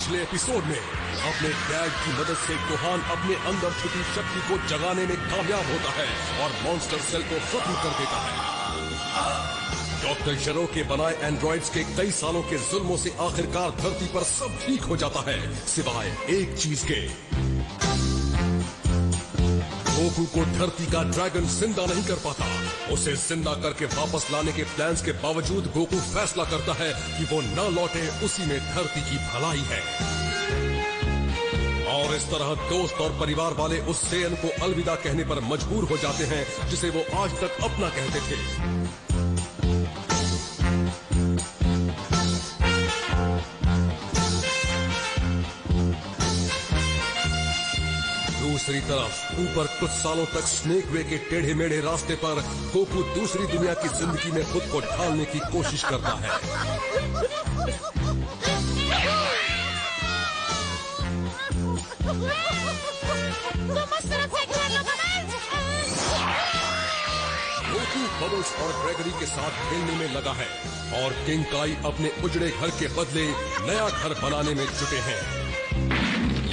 पिछले एपिसोड में अपने डैड की मदद से गोहान अपने अंदर छुपी शक्ति को जगाने में कामयाब होता है और मॉन्स्टर सेल को खत्म कर देता है। डॉक्टर शरो के बनाए एंड्रॉइड्स के कई सालों के जुल्मों से आखिरकार धरती पर सब ठीक हो जाता है, सिवाय एक चीज के। गोकू को धरती का ड्रैगन जिंदा नहीं कर पाता। उसे जिंदा करके वापस लाने के प्लान्स के बावजूद गोकू फैसला करता है कि वो न लौटे, उसी में धरती की भलाई है। और इस तरह दोस्त और परिवार वाले उस सेयन को अलविदा कहने पर मजबूर हो जाते हैं जिसे वो आज तक अपना कहते थे। दूसरी तरफ ऊपर कुछ सालों तक स्नेक वे के टेढ़े मेढ़े रास्ते पर गोकू दूसरी दुनिया की जिंदगी में खुद को ढालने की कोशिश करता है। गोकू बबल्स और ग्रेगरी के साथ खेलने में लगा है और किंग काई अपने उजड़े घर के बदले नया घर बनाने में जुटे हैं,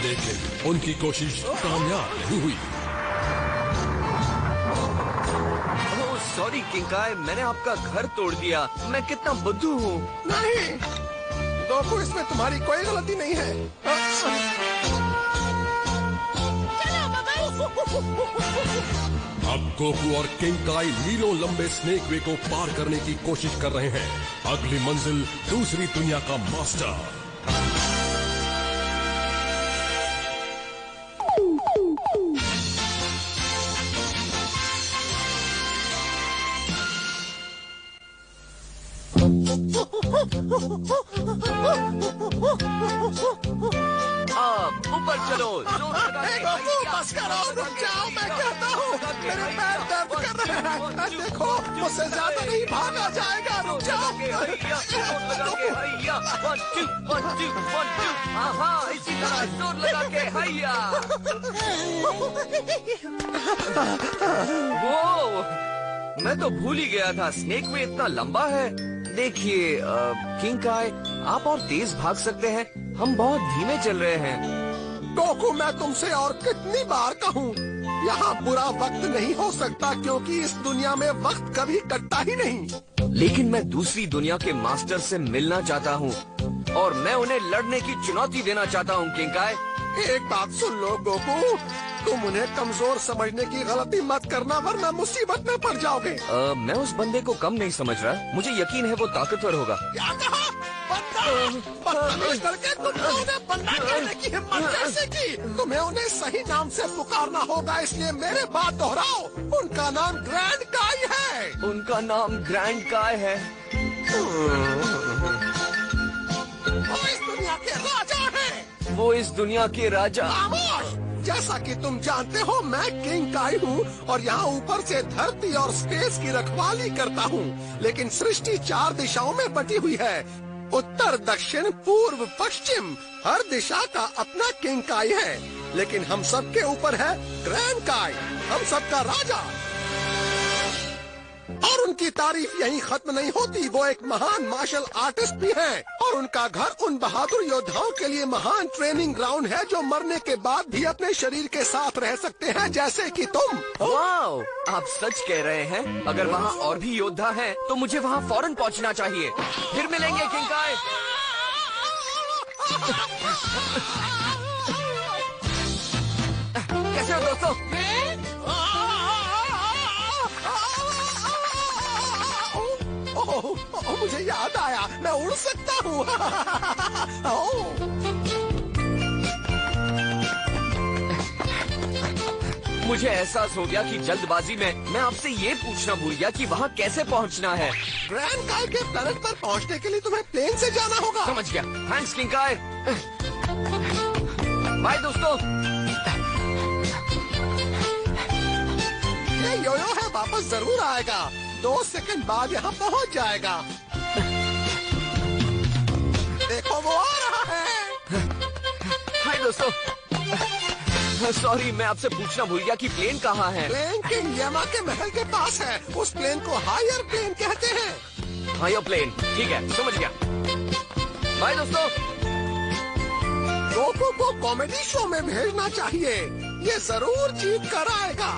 लेकिन उनकी कोशिश कामयाब नहीं हुई। ओह सॉरी किंग काई, मैंने आपका घर तोड़ दिया। मैं कितना बुद्धू हूँ। नहीं, गोकू इसमें तुम्हारी कोई गलती नहीं है। अब गोकू और किंग काई मीलों लंबे स्नेक वे को पार करने की कोशिश कर रहे हैं। अगली मंजिल दूसरी दुनिया का मास्टर। ऊपर चलो। बस करो, रुक जाओ, मैं कहता हूँ मेरे पैर दर्द कर रहे हैं। देखो मुझसे ज्यादा नहीं भागा जाएगा, रुक जाओ। इसी तरह जोर लगा के हैया। वो मैं तो भूल ही गया था, स्नेक में इतना लंबा है। देखिए किंग काई, आप और तेज भाग सकते हैं, हम बहुत धीमे चल रहे हैं। गोकू मैं तुमसे और कितनी बार कहूँ, यहाँ बुरा वक्त नहीं हो सकता क्योंकि इस दुनिया में वक्त कभी कटता ही नहीं। लेकिन मैं दूसरी दुनिया के मास्टर से मिलना चाहता हूँ और मैं उन्हें लड़ने की चुनौती देना चाहता हूँ किंग काई। एक बात सुन लो गोकू, तुम उन्हें कमजोर समझने की गलती मत करना वरना मुसीबत में पड़ जाओगे। मैं उस बंदे को कम नहीं समझ रहा, मुझे यकीन है वो ताकतवर होगा। क्या कहा? बदतमीज करके तुमने उन्हें बंदा कहने की हिम्मत कैसे की? तुम्हें उन्हें सही नाम से पुकारना होगा, इसलिए मेरे बात दोहराओ। उनका नाम ग्रैंड काई है। उनका नाम ग्रैंड काई है। वो इस दुनिया के राजा है। वो इस दुनिया के राजा। खामोश! जैसा कि तुम जानते हो मैं किंग काई हूँ और यहाँ ऊपर से धरती और स्पेस की रखवाली करता हूँ, लेकिन सृष्टि 4 दिशाओं में बटी हुई है। उत्तर, दक्षिण, पूर्व, पश्चिम, हर दिशा का अपना किंग काई है, लेकिन हम सबके ऊपर है ग्रैंड काई, हम सबका राजा। और उनकी तारीफ यहीं खत्म नहीं होती, वो एक महान मार्शल आर्टिस्ट भी हैं और उनका घर उन बहादुर योद्धाओं के लिए महान ट्रेनिंग ग्राउंड है जो मरने के बाद भी अपने शरीर के साथ रह सकते हैं, जैसे कि तुम। वाओ, आप सच कह रहे हैं। अगर वहाँ और भी योद्धा हैं, तो मुझे वहाँ फौरन पहुँचना चाहिए। फिर मिलेंगे किंग काई। कैसे हो दोस्तों? मुझे याद आया, मैं उड़ सकता हूँ। मुझे एहसास हो गया कि जल्दबाजी में मैं आपसे ये पूछना भूल गया कि वहाँ कैसे पहुँचना है। ग्रैंड काई के प्लेनेट पर पहुँचने के लिए तुम्हें प्लेन से जाना होगा। समझ गया। थैंक्स किंग काई। बाय दोस्तों। ये योयो है, वापस जरूर आएगा। 2 सेकंड बाद यहाँ पहुँच जाएगा। देखो वो आ रहा है। हाय दोस्तों। सॉरी, मैं आपसे पूछना भूल गया कि प्लेन कहाँ है। प्लेन किंग यामा के महल के पास है। उस प्लेन को हायर प्लेन कहते हैं। हायर प्लेन, ठीक है, समझ गया। बाय दोस्तों। कोको को कॉमेडी शो में भेजना चाहिए। ये जरूर जीत कर आएगा।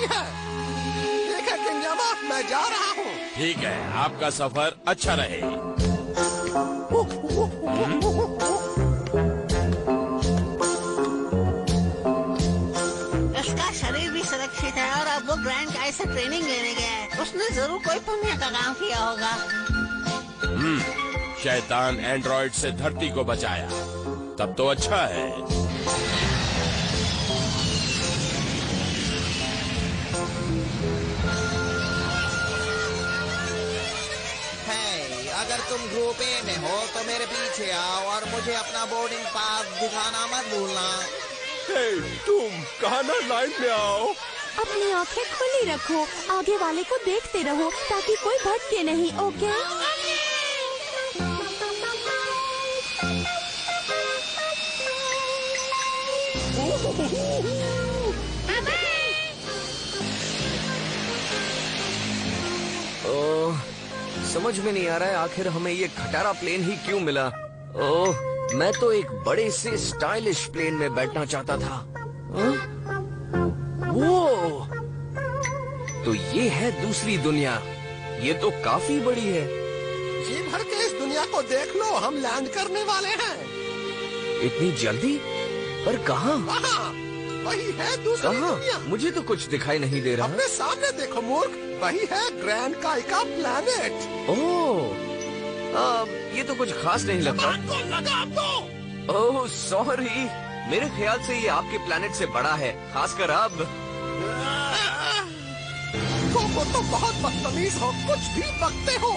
है। देखा किंजामा, मैं जा रहा हूँ। ठीक है, आपका सफर अच्छा रहे। उसका शरीर भी सुरक्षित है और अब वो ग्रैंड गाय से ट्रेनिंग लेने गया है। उसने जरूर कोई पुण्य का काम किया होगा। शैतान एंड्रॉइड से धरती को बचाया, तब तो अच्छा है। अगर तुम ग्रुप ए में हो तो मेरे पीछे आओ और मुझे अपना बोर्डिंग पास दिखाना मत भूलना। तुम कहना लाइन में आओ। अपनी आंखें खुली रखो, आगे वाले को देखते रहो ताकि कोई भटके नहीं। ओके? समझ में नहीं आ रहा है आखिर हमें ये खटारा प्लेन ही क्यों मिला। ओह, मैं तो एक बड़े से स्टाइलिश प्लेन में बैठना चाहता था। वो तो ये है दूसरी दुनिया। ये तो काफी बड़ी है। जी भर के इस दुनिया को देख लो, हम लैंड करने वाले हैं। इतनी जल्दी? पर कहाँ? वहाँ, वही है दूसरी दुनिया। मुझे तो कुछ दिखाई नहीं दे रहा। अपने सामने देखो मूर्ख, वही है ग्रैंड काय का प्लैनेट। ओह, ये तो कुछ खास नहीं लगता। लगा दो। ओह सॉरी, मेरे ख्याल से ये आपके प्लैनेट से बड़ा है, खासकर अब। कोको तो बहुत बदतमीज हो, कुछ भी बकते हो।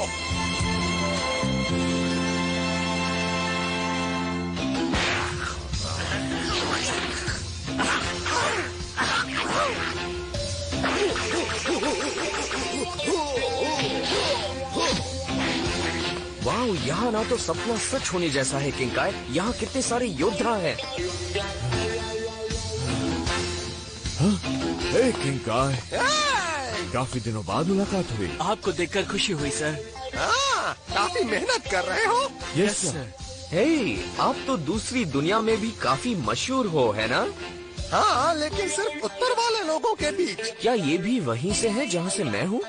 वाह, यहाँ ना तो सपना सच होने जैसा है किंकाय। यहाँ कितने सारे योद्धा हैं। हे किंकाय, काफी दिनों बाद मुलाकात हुई। आपको देखकर खुशी हुई सर। काफी मेहनत कर रहे हो। Yes sir. हे, आप तो दूसरी दुनिया में भी काफी मशहूर हो, है ना? हाँ, लेकिन सिर्फ उत्तर वाले लोगों के बीच। क्या ये भी वहीं से है जहाँ से मैं हूँ?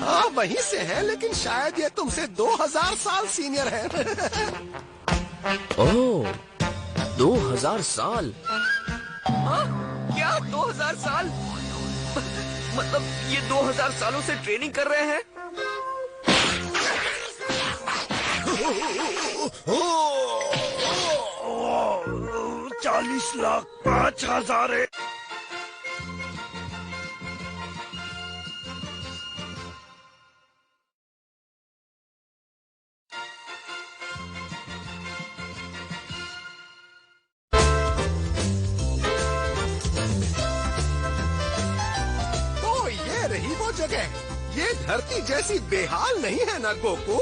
हाँ, वहीं से है, लेकिन शायद ये तुमसे 2000 साल सीनियर है। ओह, 2000 साल? क्या 2000 साल? मतलब ये 2000 सालों से ट्रेनिंग कर रहे हैं? 40,05,000। वो जगह। ये धरती जैसी बेहाल नहीं है ना गोकू?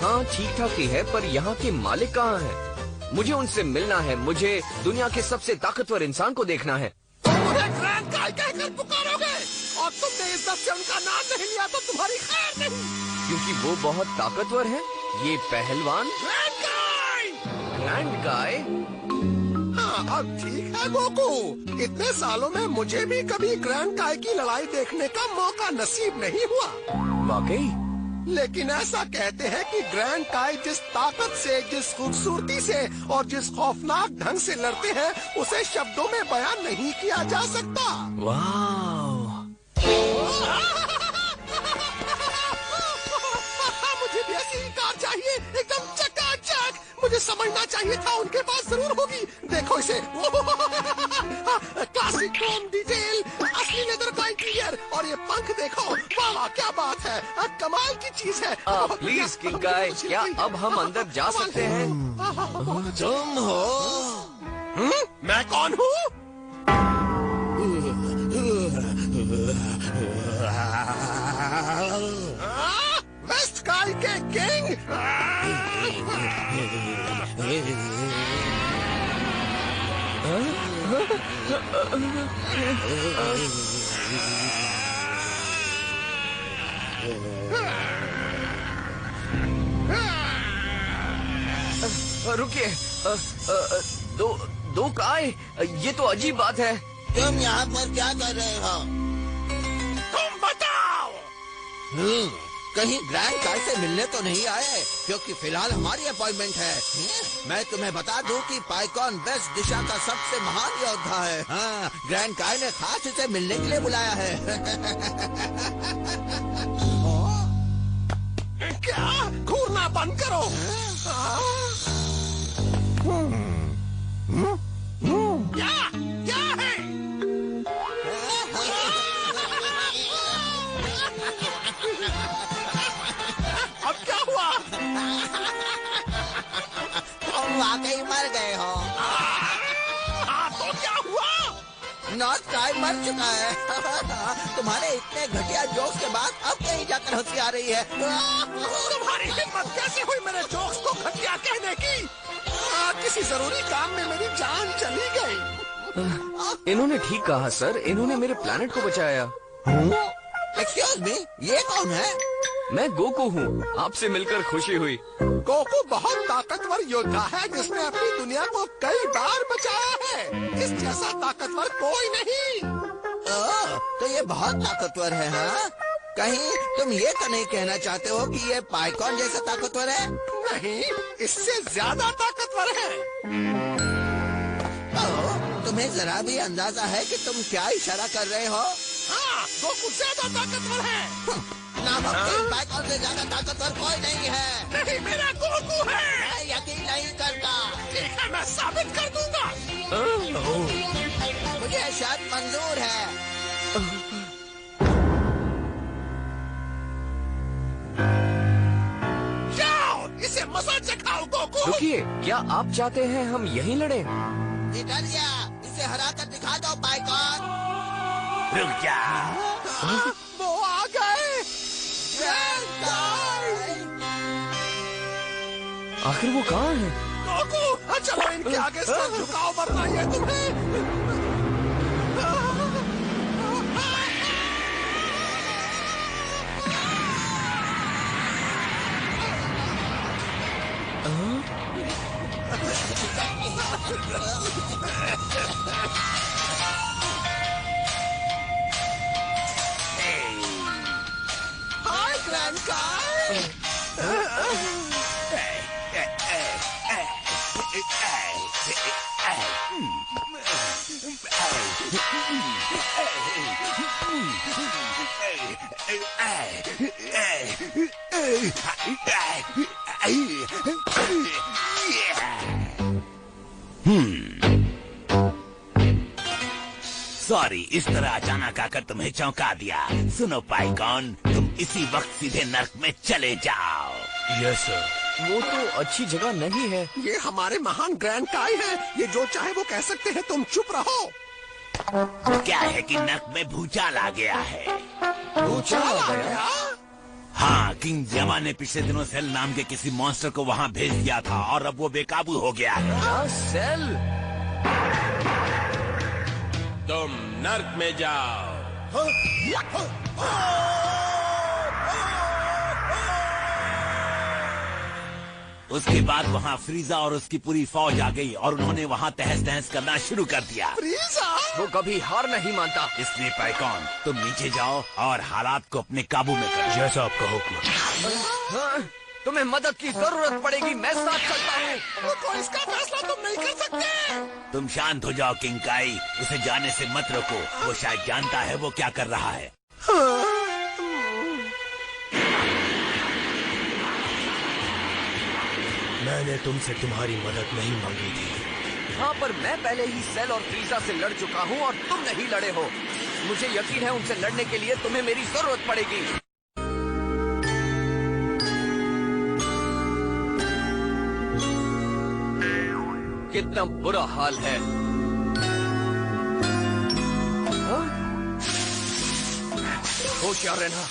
हाँ ठीक ठाक ही है, पर यहाँ के मालिक कहाँ हैं? मुझे उनसे मिलना है। मुझे दुनिया के सबसे ताकतवर इंसान को देखना है। तुम उन्हें ग्रैंड काय कहकर पुकारोगे और तुमने इज्जत से उनका नाम नहीं लिया तो तुम्हारी खैर नहीं। क्योंकि वो बहुत ताकतवर है। ये पहलवान ग्रैंड काय! ग्रैंड गाय। हाँ अब ठीक है गोकू। इतने सालों में मुझे भी कभी ग्रैंड काय की लड़ाई देखने का मौका नसीब नहीं हुआ। वाकई? लेकिन ऐसा कहते हैं कि ग्रैंड काय जिस ताकत से, जिस खूबसूरती से और जिस खौफनाक ढंग से लड़ते हैं उसे शब्दों में बयान नहीं किया जा सकता। वाह! मुझे भी ऐसी ही कार चाहिए, एकदम चकाचक। मुझे समझना चाहिए था उनके पास जरूर होगी। देखो इसे, क्लासिक क्रोम डिटेल, असली लेदर का इंटीरियर और ये पंख देखो। वाह वाह क्या बात है, कमाल की चीज है। प्लीज किंग गाय, क्या अब हम अंदर जा सकते हैं? तुम हो? मैं कौन हूँ? वेस्ट काय के किंग। रुकिए, दो काय? ये तो अजीब बात है। तुम यहाँ पर क्या कर रहे हो? तुम बताओ। कहीं ग्रैंड काय से मिलने तो नहीं आए? क्योंकि फिलहाल हमारी अपॉइंटमेंट है। मैं तुम्हें बता दूं कि पाइकॉन वेस्ट दिशा का सबसे महान योद्धा है। हाँ, ग्रैंड काय ने खास इसे मिलने के लिए बुलाया है। क्या? घूरना बंद करो। क्या है? अब क्या हुआ? तुम वाकई मर गए हो। हाँ तो क्या हुआ? नॉर्थ काय मर चुका है। तुम्हारे इतने घटिया जोक्स के बाद अब कहीं जाकर हंसी आ रही है। तुम्हारी हिम्मत कैसे हुई मेरे जोक्स को घटिया कहने की? किसी जरूरी काम में मेरी जान चली गई। इन्होंने ठीक कहा सर, इन्होंने मेरे प्लेनेट को बचाया। एक्सक्यूज मी, ये कौन है? मैं गोकू हूँ। आपसे मिलकर खुशी हुई। गोकू बहुत ताकतवर योद्धा है जिसने अपनी दुनिया को कई बार बचाया है। इस जैसा ताकतवर कोई नहीं। ओह, तो ये बहुत ताकतवर है। हाँ, कहीं तुम ये तो नहीं कहना चाहते हो कि ये पाइकॉन जैसा ताकतवर है? नहीं, इससे ज्यादा ताकतवर है। ओह, तुम्हें जरा भी अंदाजा है कि तुम क्या इशारा कर रहे हो? हाँ, गोकू ज्यादा ताकतवर है। नामुमकिन, पाइकॉन से ज्यादा ताकतवर कोई नहीं है। नहीं, मेरा गोकू है। मैं यकीन नहीं करता। ठीक है, मैं साबित कर दूंगा। मुझे शायद मंजूर है। जाओ, इसे मजा चखाओ गोकू। रुकिए, क्या आप चाहते हैं हम यहीं लड़ें? इटालिया, इसे हरा कर दिखा दो पाइकॉन। रुक जा। वो आ गए। आखिर वो कहाँ है? गोकू, चलो इनके आगे सर झुकाओ वरना ये तुम्हें। हाय ग्रैंड काय। सॉरी, इस तरह अचानक आकर तुम्हें चौंका दिया। सुनो पाइकॉन, तुम इसी वक्त सीधे नर्क में चले जाओ। Yes sir. वो तो अच्छी जगह नहीं है। ये हमारे महान ग्रैंड काय है। ये जो चाहे वो कह सकते हैं, तुम चुप रहो। क्या है कि नर्क में भूचाल आ गया है। तू चला गया? हाँ, किंग जमा ने पिछले दिनों सेल नाम के किसी मॉन्स्टर को वहाँ भेज दिया था और अब वो बेकाबू हो गया है। क्या सेल? तुम नर्क में जाओ। उसके बाद वहाँ फ्रीजा और उसकी पूरी फौज आ गई और उन्होंने वहाँ तहस नहस करना शुरू कर दिया। फ्रीजा? वो कभी हार नहीं मानता। इसलिए पाइकॉन, तुम नीचे जाओ और हालात को अपने काबू में करो। जैसा आपका हुक्म। हाँ, तुम्हें मदद की जरूरत पड़ेगी, मैं साथ चलता हूँ। तो इसका फैसला तुम नहीं कर सकते। तुम शांत हो जाओ किंग काई, उसे जाने से मत रोको। वो शायद जानता है वो क्या कर रहा है। मैंने तुमसे तुम्हारी मदद नहीं मांगी थी। हाँ, पर मैं पहले ही सेल और फ्रीजा से लड़ चुका हूँ और तुम नहीं लड़े हो। मुझे यकीन है उनसे लड़ने के लिए तुम्हें मेरी जरूरत पड़ेगी। कितना बुरा हाल है। हाँ? होशियार रहना।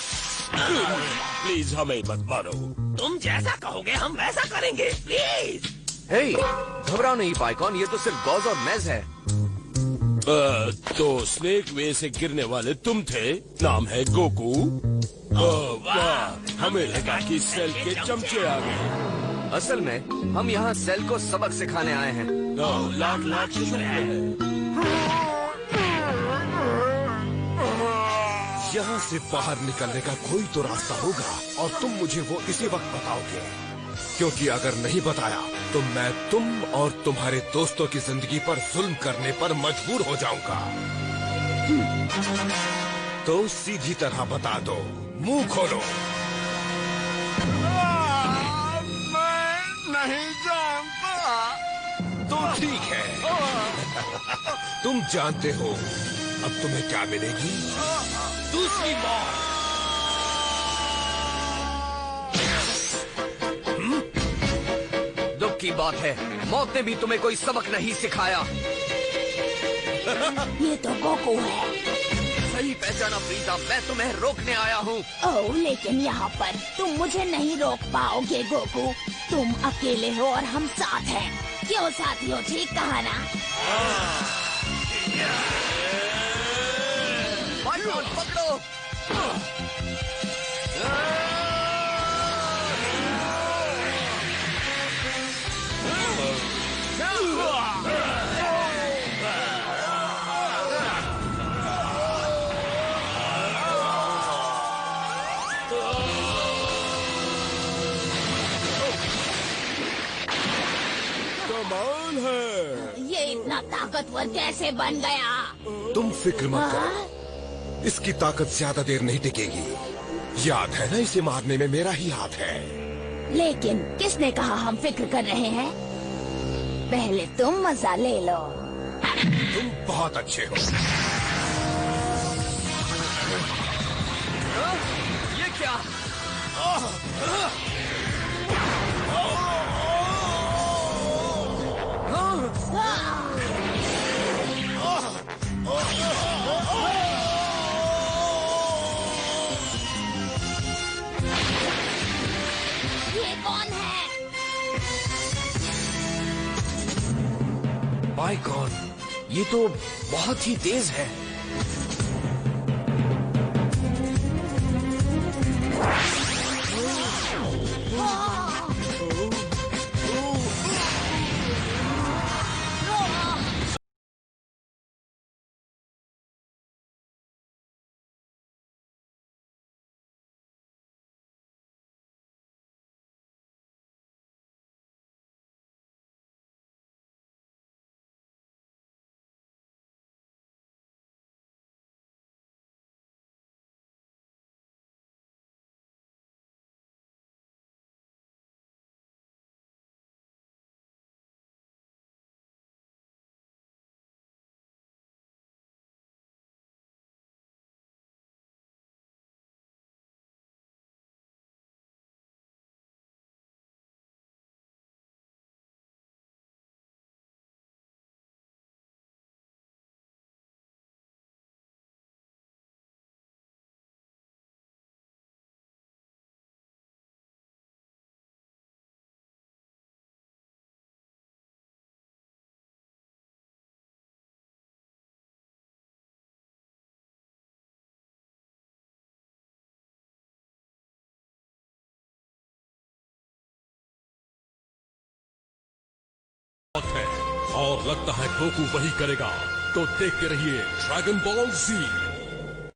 प्लीज हमें मत मारो। तुम जैसा कहोगे हम वैसा करेंगे, प्लीज। हे, घबराओ नहीं पाइकॉन, ये तो सिर्फ गॉज और मेज है। तो स्नेक वे से गिरने वाले तुम थे। नाम है गोकू। वाह, हमें लगा कि सेल के चमचे आ गए। असल में हम यहाँ सेल को सबक सिखाने आए हैं। लाख लाख शुक्र है। यहाँ से बाहर निकलने का कोई तो रास्ता होगा और तुम मुझे वो इसी वक्त बताओगे, क्योंकि अगर नहीं बताया तो मैं तुम और तुम्हारे दोस्तों की जिंदगी पर जुल्म करने पर मजबूर हो जाऊंगा। तो सीधी तरह बता दो, मुंह खोलो। मैं नहीं जानता। तो ठीक है। तुम जानते हो अब तुम्हें क्या मिलेगी? दूसरी मौत। दुख की बात है, मौत ने भी तुम्हें कोई सबक नहीं सिखाया। ये तो गोकू है। सही पहचाना फ्रीजा, मैं तुम्हें रोकने आया हूँ। ओह, लेकिन यहाँ पर तुम मुझे नहीं रोक पाओगे गोकू। तुम अकेले हो और हम साथ हैं। क्यों साथियों, ठीक कहा ना? पाइकॉन पकड़ो। कमाल है। ये इतना ताकतवर कैसे बन गया? तुम फिक्र मत हाँ? करो, इसकी ताकत ज्यादा देर नहीं टिकेगी। याद है ना, इसे मारने में मेरा ही हाथ है। लेकिन किसने कहा हम फिक्र कर रहे हैं? पहले तुम मजा ले लो। तुम बहुत अच्छे हो। हाँ? ये क्या? ये कौन है? पाइकॉन, ये तो बहुत ही तेज है। और लगता है गोकू वही करेगा। तो देखते रहिए ड्रैगन बॉल Z।